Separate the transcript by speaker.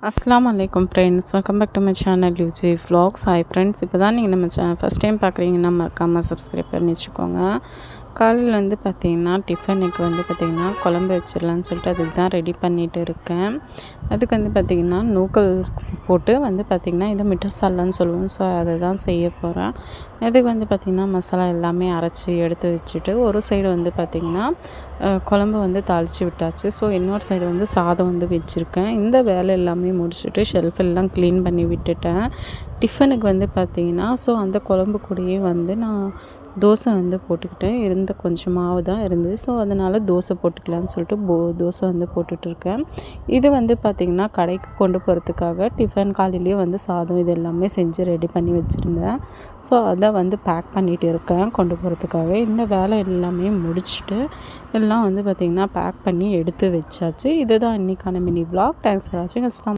Speaker 1: அஸ்ஸலாமு அலைக்கும் friends, welcome back to my channel யூஜி vlogs. ஹாய் ஃப்ரெண்ட்ஸ், இப்போ தான் நீங்கள் நம்ம சேனல் ஃபஸ்ட் டைம் பார்க்குறீங்கன்னா மறக்காமல் சப்ஸ்கிரைப் பண்ணி வச்சுக்கோங்க. காலையில் வந்து பார்த்திங்கன்னா டிஃபனுக்கு வந்து பார்த்திங்கன்னா குழம்பு வச்சிடலான்னு சொல்லிட்டு அதுக்கு தான் ரெடி பண்ணிகிட்டு இருக்கேன். அதுக்கு வந்து பார்த்திங்கன்னா நூக்கல் போட்டு வந்து பார்த்திங்கன்னா இதை மிட்டசாலான்னு சொல்லுவோம். ஸோ அதை தான் செய்ய போகிறேன். இதுக்கு வந்து பார்த்திங்கன்னா மசாலா எல்லாமே அரைச்சி எடுத்து வச்சுட்டு ஒரு சைடு வந்து பார்த்திங்கன்னா குழம்பு வந்து தாளித்து விட்டாச்சு. ஸோ இன்னொரு சைடு வந்து சாதம் வந்து வச்சுருக்கேன். இந்த வேலை எல்லாமே முடிச்சுட்டு ஷெல்ஃப் எல்லாம் க்ளீன் பண்ணி விட்டுட்டேன். டிஃபனுக்கு வந்து பார்த்திங்கன்னா ஸோ அந்த குழம்பு கூடயே வந்து நான் தோசை வந்து போட்டுக்கிட்டேன். இருந்த கொஞ்சம் மாவு தான் இருந்தது. ஸோ அதனால் தோசை போட்டுக்கலான்னு சொல்லிட்டு தோசை வந்து போட்டுட்ருக்கேன். இது வந்து பார்த்திங்கன்னா கடைக்கு கொண்டு போகிறதுக்காக டிஃபன் காலையிலேயே வந்து சாதம் இது எல்லாமே செஞ்சு ரெடி பண்ணி வச்சுருந்தேன். ஸோ அதை வந்து பேக் பண்ணிகிட்டு இருக்கேன் கொண்டு போகிறதுக்காக. இந்த வேலை எல்லாமே முடிச்சுட்டு எல்லாம் வந்து பார்த்திங்கன்னா பேக் பண்ணி எடுத்து வச்சாச்சு. இதுதான் இன்றைக்கான மினி vlog. தேங்க்ஸ் ஃபார் வாட்சிங். அஸ்லாம்.